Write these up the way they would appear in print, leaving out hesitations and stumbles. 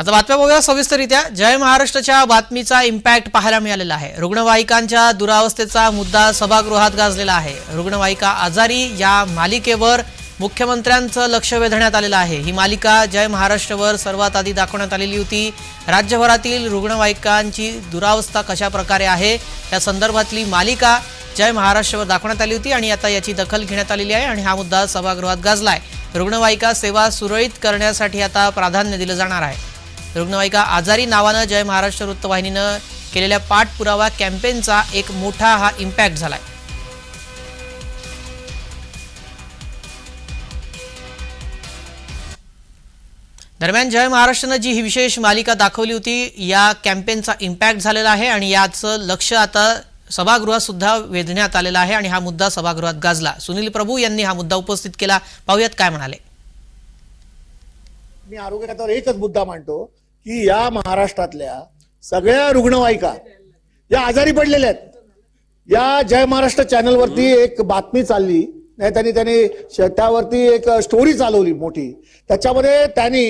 आता बातम्या बघूया सविस्तररित्या। जय महाराष्ट्रच्या बातमीचा इम्पॅक्ट पाहायला मिळालेला आहे। रुग्णवाहिकांच्या दुरावस्थेचा मुद्दा सभागृहात गाजलेला आहे। रुग्णवाहिका आजारी या मालिकेवर मुख्यमंत्र्यांचं लक्ष वेधण्यात आलेलं आहे। ही मालिका जय महाराष्ट्रवर सर्वात आधी दाखवण्यात आलेली होती। राज्यभरातील रुग्णवाहिकांची दुरावस्था कशा प्रकारे आहे त्या संदर्भातली मालिका जय महाराष्ट्रवर दाखवण्यात आली होती आणि आता याची दखल घेण्यात आलेली आहे आणि हा मुद्दा सभागृहात गाजलाय। रुग्णवाहिका सेवा सुरळीत करण्यासाठी आता प्राधान्य दिलं जाणार आहे। रुग्णवाहिका आजारी नावानं जय महाराष्ट्र वृत्तवाहिनीनं केलेल्या पाठपुरावा कॅम्पेनचा एक मोठा हा इम्पॅक्ट झालाय। दरम्यान जय महाराष्ट्रनं जी ही विशेष मालिका दाखवली होती या कॅम्पेनचा इम्पॅक्ट झालेला आहे आणि याचं लक्ष आता सभागृहात सुद्धा वेधण्यात आलेला आहे आणि हा मुद्दा सभागृहात गाजला। सुनील प्रभू यांनी हा मुद्दा उपस्थित केला, पाहूयात काय म्हणाले। मी आरोग्य खात्यावर एकच मुद्दा मांडतो की या महाराष्ट्रातल्या सगळ्या रुग्णवाहिका या आजारी पडलेल्या आहेत। या जय महाराष्ट्र चॅनलवरती एक बातमी चालली नाही, त्यांनी त्यावरती एक स्टोरी चालवली मोठी। त्याच्यामध्ये त्यांनी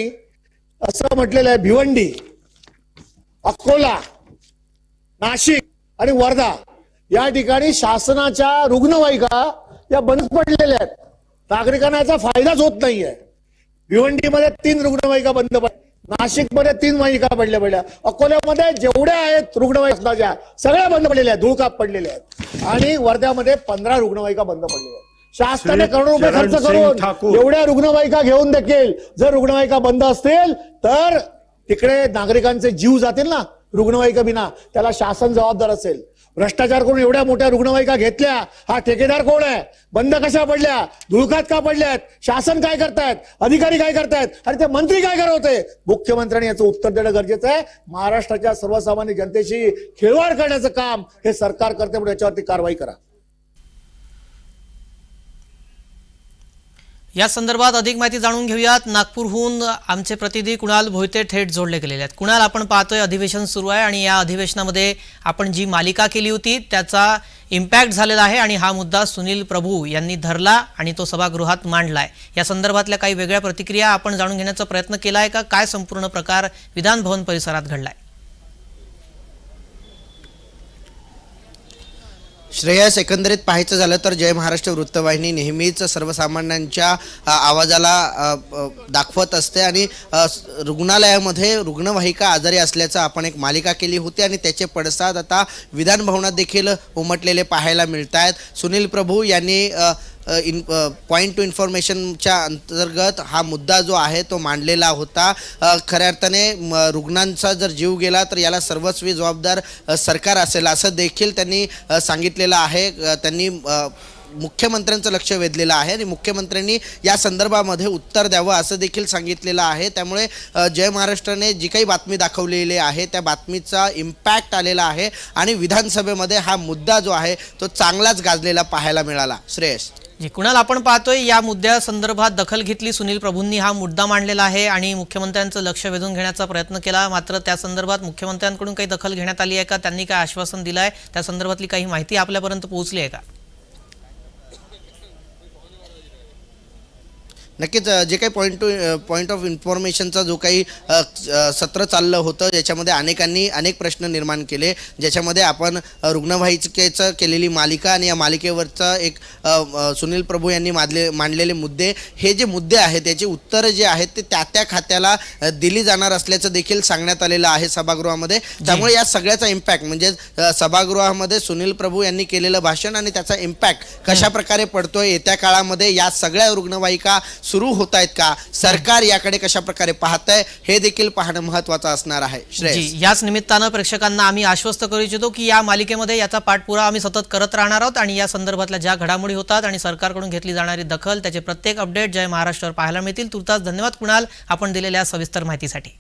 असं म्हटलेलं आहे, भिवंडी, अकोला, नाशिक आणि वर्धा या ठिकाणी शासनाच्या रुग्णवाहिका या बंद पडलेल्या आहेत। नागरिकांना याचा फायदाच होत नाहीये। भिवंडीमध्ये 3 रुग्णवाहिका बंद पडल्या, नाशिकमध्ये 3 वाहिका पडल्या, अकोल्यामध्ये जेवढ्या आहेत रुग्णवाहिका सगळ्या बंद पडलेल्या आहेत, धुळकाप पडलेल्या आहेत आणि वर्ध्यामध्ये 15 रुग्णवाहिका बंद पडलेल्या आहेत। शासनाने करोडो रुपये खर्च करून एवढ्या रुग्णवाहिका घेऊन देखील जर रुग्णवाहिका बंद असतील तर तिकडे नागरिकांचे जीव जातील ना। रुग्णवाहिका बिना त्याला शासन जबाबदार असेल। भ्रष्टाचार करून एवढ्या मोठ्या रुग्णवाहिका घेतल्या, हा ठेकेदार कोण आहे? बंद कशा पडल्या? धुळकात का पडल्यात? शासन काय करतायत? अधिकारी काय करतायत? आणि ते मंत्री काय करत होते? मुख्यमंत्र्यांनी याचं उत्तर देणं गरजेचं आहे। महाराष्ट्राच्या सर्वसामान्य जनतेशी खेळवाड करण्याचं काम हे सरकार करते, म्हणून याच्यावरती कारवाई करा। या संदर्भात अधिक माहिती जाणून घेऊयात। नागपूरहून आमचे प्रतिनिधी कुणाल भोयते थेट जोडले गेलेले आहेत। कुणाल, आपण पाहतोय अधिवेशन सुरू आहे आणि या अधिवेशनामध्ये आपण जी मालिका केली होती त्याचा इम्पॅक्ट झालेला आहे आणि हा मुद्दा सुनील प्रभू यांनी धरला आणि तो सभागृहात मांडलाय। या संदर्भातल्या काही वेगळ्या प्रतिक्रिया आपण जाणून घेण्याचा प्रयत्न केलाय का? काय संपूर्ण प्रकार विधान भवन परिसरात घडलाय? श्रेयस, एकंदरीत पाहायचं झालं तर जय महाराष्ट्र वृत्तवाहिनी नेहमीच सर्वसामान्यांच्या आवाजाला दाखवत असते आणि रुग्णालयामध्ये रुग्णवाहिका आजारी असल्याचं आपण एक मालिका केली होती आणि त्याचे पडसाद आता विधान भवनात देखील उमटलेले पाहायला मिळत आहेत। सुनील प्रभू यांनी पॉइंट टू इन्फॉर्मेशनच्या अंतर्गत हा मुद्दा जो आहे तो मांडलेला होता। खऱ्या अर्थाने रुग्णांचा जर जीव गेला तर याला सर्वस्वी जबाबदार सरकार असेल असं देखील त्यांनी सांगितलेलं आहे। त्यांनी मुख्यमंत्र्यांचं लक्ष वेधलेलं आहे आणि मुख्यमंत्र्यांनी या संदर्भामध्ये उत्तर द्यावं असं देखील सांगितलेलं आहे। त्यामुळे जय महाराष्ट्राने जी काही बातमी दाखवलेली आहे त्या बातमीचा इम्पॅक्ट आलेला आहे आणि विधानसभेमध्ये हा मुद्दा जो आहे तो चांगलाच गाजलेला पाहायला मिळाला। श्रेयस जी, कुणाल, आपण पाहतोय या मुद्द्या संदर्भात दखल घेतली। सुनील प्रभूंनी हा मुद्दा मांडलेला आहे आणि मुख्यमंत्र्यांचं लक्ष वेधून घेण्याचा प्रयत्न केला, मात्र त्या संदर्भात मुख्यमंत्र्यांकडून काही दखल घेण्यात आली आहे का? त्यांनी काय आश्वासन दिलंय? त्या संदर्भातली काही माहिती आपल्यापर्यंत पोहोचली आहे का? नक्कीच जे काही पॉईंट ऑफ इन्फॉर्मेशनचा जो काही सत्र चाललं होतं ज्याच्यामध्ये अनेकांनी अनेक प्रश्न निर्माण केले, ज्याच्यामध्ये आपण रुग्णवाहिकेचं केलेली मालिका आणि या मालिकेवरचा एक सुनील प्रभू यांनी मांडलेले मुद्दे, हे जे मुद्दे आहेत त्याची उत्तरं जे आहेत ते त्या खात्याला दिली जाणार असल्याचं देखील सांगण्यात आलेलं आहे सभागृहामध्ये। त्यामुळे या सगळ्याचा इम्पॅक्ट म्हणजे सभागृहामध्ये सुनील प्रभू यांनी केलेलं भाषण आणि त्याचा इम्पॅक्ट कशा प्रकारे पडतोय, येत्या काळामध्ये या सगळ्या रुग्णवाहिका सुरू होत आहेत का, सरकार याकडे कशा प्रकारे पाहतंय हे देखील पाहणं महत्त्वाचं असणार आहे। श्रेयस, याच निमित्तानं प्रेक्षकांना आम्ही आश्वस्त करू इच्छितो की या मालिकेमध्ये याचा पाठपुरावा आम्ही सतत करत राहणार आहोत आणि या संदर्भातल्या ज्या घडामोडी होतात आणि सरकारकडून घेतली जाणारी दखल त्याचे प्रत्येक अपडेट जय महाराष्ट्रावर पाहायला मिळतील। तुर्तास धन्यवाद कुणाल, आपण दिलेल्या सविस्तर माहितीसाठी।